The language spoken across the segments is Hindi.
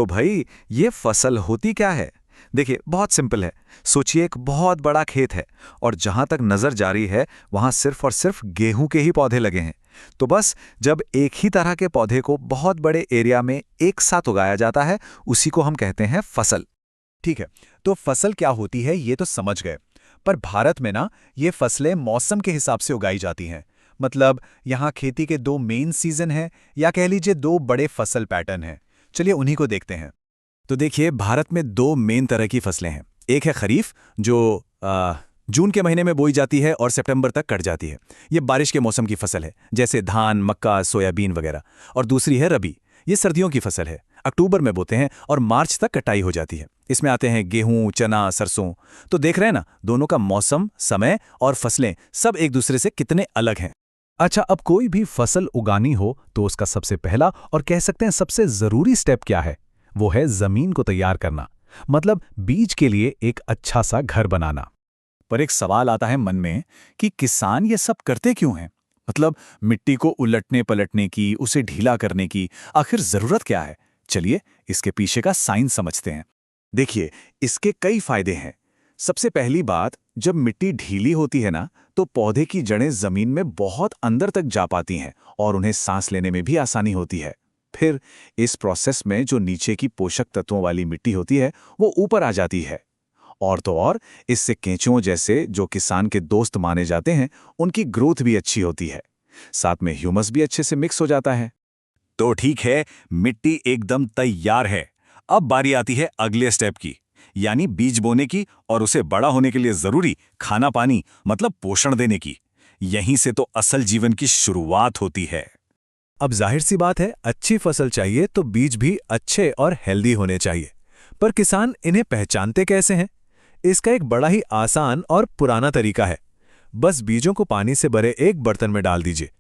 तो भाई ये फसल होती क्या है? देखिए बहुत सिंपल है। सोचिए एक बहुत बड़ा खेत है और जहां तक नजर जा रही है वहां सिर्फ और सिर्फ गेहूं के ही पौधे लगे हैं। तो बस जब एक ही तरह के पौधे को बहुत बड़े एरिया में एक साथ उगाया जाता है उसी को हम कहते हैं फसल। ठीक है। तो फसल क्या होती है ये तो समझ गए। पर भारत में ना ये फसलें मौसम के हिसाब से उगाई जाती हैं। मतलब यहाँ खेती के दो मेन सीजन हैं, या कह लीजिए दो बड़े फसल पैटर्न हैं। चलिए उन्हीं को देखते हैं। तो देखिए भारत में दो मेन तरह की फसलें हैं। एक है खरीफ, जो जून के महीने में बोई जाती है और सितंबर तक कट जाती है। ये बारिश के मौसम की फसल है, जैसे धान, मक्का, सोयाबीन वगैरह। और दूसरी है रबी। ये सर्दियों की फसल है, अक्टूबर में बोते हैं और मार्च तक कटाई हो जाती है। इसमें आते हैं गेहूं, चना, सरसों। तो देख रहे हैं ना, दोनों का मौसम, समय और फसलें सब एक दूसरे से कितने अलग हैं। अच्छा, अब कोई भी फसल उगानी हो तो उसका सबसे पहला और कह सकते हैं सबसे जरूरी स्टेप क्या है? वो है जमीन को तैयार करना। मतलब बीज के लिए एक अच्छा सा घर बनाना। पर एक सवाल आता है मन में कि किसान ये सब करते क्यों हैं? मतलब मिट्टी को उलटने पलटने की, उसे ढीला करने की आखिर जरूरत क्या है? चलिए इसके पीछे का साइंस समझते हैं। देखिए, इसके कई फायदे हैं। सबसे पहली बात, जब मिट्टी ढीली होती है ना, तो पौधे की जड़ें जमीन में बहुत अंदर तक जा पाती हैं और उन्हें सांस लेने में भी आसानी होती है। फिर इस प्रोसेस में जो नीचे की पोषक तत्वों वाली मिट्टी होती है वो ऊपर आ जाती है। और तो और, इससे केंचुओं जैसे जो किसान के दोस्त माने जाते हैं, उनकी ग्रोथ भी अच्छी होती है। साथ में ह्यूमस भी अच्छे से मिक्स हो जाता है। तो ठीक है, मिट्टी एकदम तैयार है। अब बारी आती है अगले स्टेप की, यानी बीज बोने की और उसे बड़ा होने के लिए जरूरी खाना पानी, मतलब पोषण देने की। यहीं से तो असल जीवन की शुरुआत होती है। अब जाहिर सी बात है, अच्छी फसल चाहिए तो बीज भी अच्छे और हेल्दी होने चाहिए। पर किसान इन्हें पहचानते कैसे हैं? इसका एक बड़ा ही आसान और पुराना तरीका है। बस बीजों को पानी से भरे एक बर्तन में डाल दीजिए।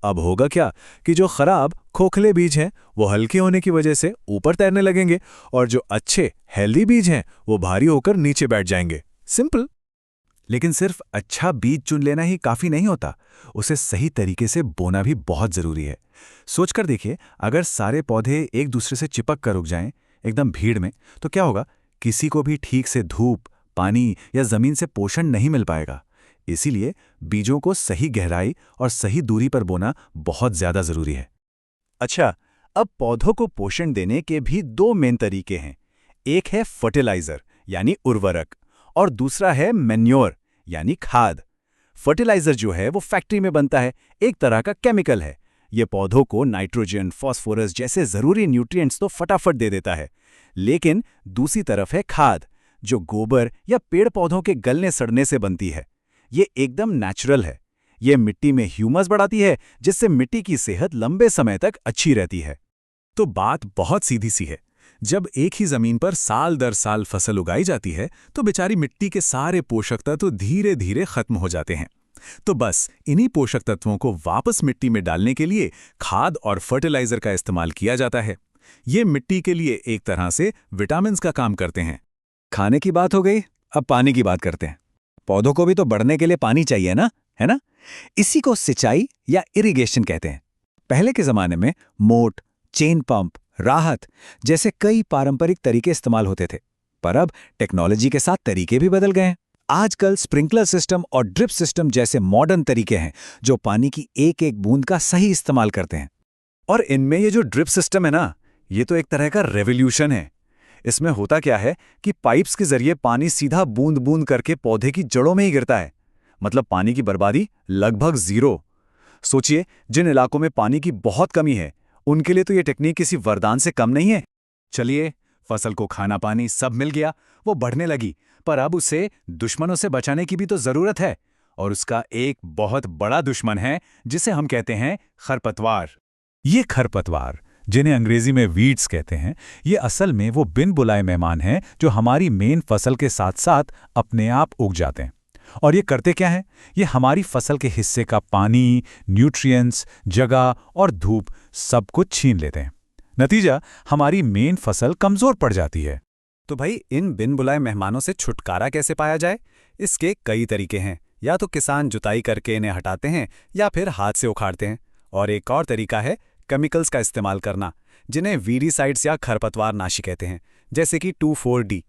अब होगा क्या कि जो खराब खोखले बीज हैं वो हल्के होने की वजह से ऊपर तैरने लगेंगे और जो अच्छे हेल्दी बीज हैं वो भारी होकर नीचे बैठ जाएंगे। सिंपल। लेकिन सिर्फ अच्छा बीज चुन लेना ही काफी नहीं होता, उसे सही तरीके से बोना भी बहुत जरूरी है। सोचकर देखिए, अगर सारे पौधे एक दूसरे से चिपक कर उग जाएं एकदम भीड़ में, तो क्या होगा? किसी को भी ठीक से धूप, पानी या जमीन से पोषण नहीं मिल पाएगा। इसीलिए बीजों को सही गहराई और सही दूरी पर बोना बहुत ज्यादा जरूरी है। अच्छा, अब पौधों को पोषण देने के भी दो मेन तरीके हैं। एक है फर्टिलाइजर यानी उर्वरक, और दूसरा है मैन्योर यानी खाद। फर्टिलाइजर जो है वो फैक्ट्री में बनता है, एक तरह का केमिकल है। ये पौधों को नाइट्रोजन, फॉस्फोरस जैसे जरूरी न्यूट्रिएंट्स तो फटाफट दे देता है। लेकिन दूसरी तरफ है खाद, जो गोबर या पेड़ पौधों के गलने सड़ने से बनती है। ये एकदम नेचुरल है। ये मिट्टी में ह्यूमस बढ़ाती है, जिससे मिट्टी की सेहत लंबे समय तक अच्छी रहती है। तो बात बहुत सीधी सी है। जब एक ही जमीन पर साल दर साल फसल उगाई जाती है तो बेचारी मिट्टी के सारे पोषक तत्व धीरे धीरे खत्म हो जाते हैं। तो बस इन्हीं पोषक तत्वों को वापस मिट्टी में डालने के लिए खाद और फर्टिलाइजर का इस्तेमाल किया जाता है। ये मिट्टी के लिए एक तरह से विटामिन का काम करते हैं। खाने की बात हो गई, अब पानी की बात करते हैं। पौधों को भी तो बढ़ने के लिए पानी चाहिए ना, है ना? इसी को सिंचाई या इरिगेशन कहते हैं। पहले के जमाने में मोट, चेन पंप, राहत जैसे कई पारंपरिक तरीके इस्तेमाल होते थे। पर अब टेक्नोलॉजी के साथ तरीके भी बदल गए हैं। आजकल स्प्रिंकलर सिस्टम और ड्रिप सिस्टम जैसे मॉडर्न तरीके हैं जो पानी की एक एक बूंद का सही इस्तेमाल करते हैं। और इनमें ये जो ड्रिप सिस्टम है ना, ये तो एक तरह का रेवोल्यूशन है। इसमें होता क्या है कि पाइप्स के जरिए पानी सीधा बूंद बूंद करके पौधे की जड़ों में ही गिरता है। मतलब पानी की बर्बादी लगभग जीरो। सोचिए, जिन इलाकों में पानी की बहुत कमी है उनके लिए तो ये टेक्निक किसी वरदान से कम नहीं है। चलिए, फसल को खाना पानी सब मिल गया, वो बढ़ने लगी, पर अब उसे दुश्मनों से बचाने की भी तो जरूरत है। और उसका एक बहुत बड़ा दुश्मन है जिसे हम कहते हैं खरपतवार। ये खरपतवार, जिन्हें अंग्रेजी में वीड्स कहते हैं, ये असल में वो बिन बुलाए मेहमान हैं जो हमारी मेन फसल के साथ साथ अपने आप उग जाते हैं। और ये करते क्या हैं? ये हमारी फसल के हिस्से का पानी, न्यूट्रिएंट्स, जगह और धूप सब कुछ छीन लेते हैं। नतीजा, हमारी मेन फसल कमजोर पड़ जाती है। तो भाई, इन बिन बुलाए मेहमानों से छुटकारा कैसे पाया जाए? इसके कई तरीके हैं। या तो किसान जुताई करके इन्हें हटाते हैं या फिर हाथ से उखाड़ते हैं। और एक और तरीका है केमिकल्स का इस्तेमाल करना, जिन्हें वीडीसाइड्स या खरपतवार नाशी कहते हैं, जैसे कि 2,4-D।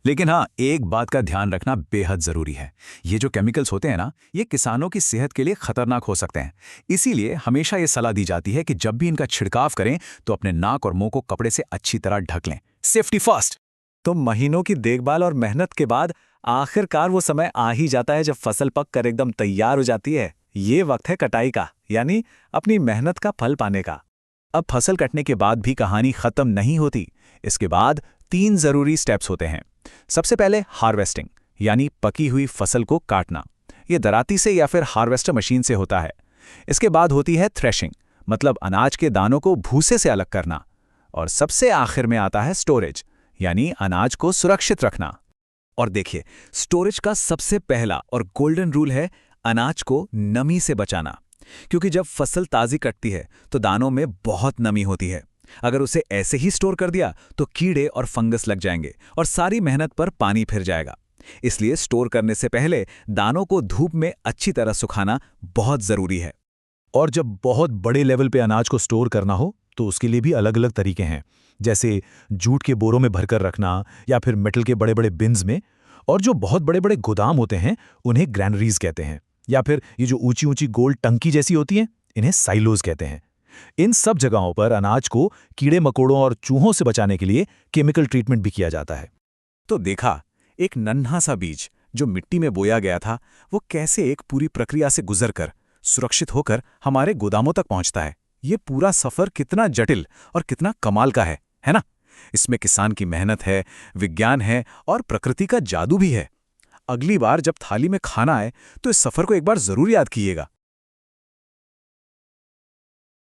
लेकिन हाँ, एक बात का ध्यान रखना बेहद जरूरी है। ये जो केमिकल्स होते हैं ना, ये किसानों की सेहत के लिए खतरनाक हो सकते हैं। इसीलिए हमेशा ये सलाह दी जाती है कि जब भी इनका छिड़काव करें तो अपने नाक और मुंह को कपड़े से अच्छी तरह ढक लें। Safety first. तो महीनों की देखभाल और मेहनत के बाद आखिरकार वो समय आ ही जाता है जब फसल पक कर एकदम तैयार हो जाती है। ये वक्त है कटाई का, यानी अपनी मेहनत का फल पाने का। अब फसल कटने के बाद भी कहानी खत्म नहीं होती। इसके बाद 3 जरूरी स्टेप्स होते हैं। सबसे पहले हार्वेस्टिंग, यानी पकी हुई फसल को काटना। ये दराती से या फिर हार्वेस्टर मशीन से होता है। इसके बाद होती है थ्रेशिंग, मतलब अनाज के दानों को भूसे से अलग करना। और सबसे आखिर में आता है स्टोरेज, यानी अनाज को सुरक्षित रखना। और देखिए, स्टोरेज का सबसे पहला और गोल्डन रूल है अनाज को नमी से बचाना। क्योंकि जब फसल ताज़ी कटती है तो दानों में बहुत नमी होती है। अगर उसे ऐसे ही स्टोर कर दिया तो कीड़े और फंगस लग जाएंगे और सारी मेहनत पर पानी फिर जाएगा। इसलिए स्टोर करने से पहले दानों को धूप में अच्छी तरह सुखाना बहुत ज़रूरी है। और जब बहुत बड़े लेवल पे अनाज को स्टोर करना हो तो उसके लिए भी अलग अलग तरीके हैं, जैसे जूट के बोरों में भरकर रखना या फिर मेटल के बड़े बड़े बिन्स में। और जो बहुत बड़े बड़े गोदाम होते हैं उन्हें ग्रैनरीज कहते हैं, या फिर ये जो ऊंची ऊंची गोल टंकी जैसी होती हैं इन्हें साइलोज कहते हैं। इन सब जगहों पर अनाज को कीड़े मकोड़ों और चूहों से बचाने के लिए केमिकल ट्रीटमेंट भी किया जाता है। तो देखा, एक नन्हा सा बीज जो मिट्टी में बोया गया था, वो कैसे एक पूरी प्रक्रिया से गुजरकर सुरक्षित होकर हमारे गोदामों तक पहुंचता है। ये पूरा सफर कितना जटिल और कितना कमाल का है ना? इसमें किसान की मेहनत है, विज्ञान है और प्रकृति का जादू भी है। अगली बार जब थाली में खाना आए तो इस सफर को एक बार जरूर याद कीजिएगा।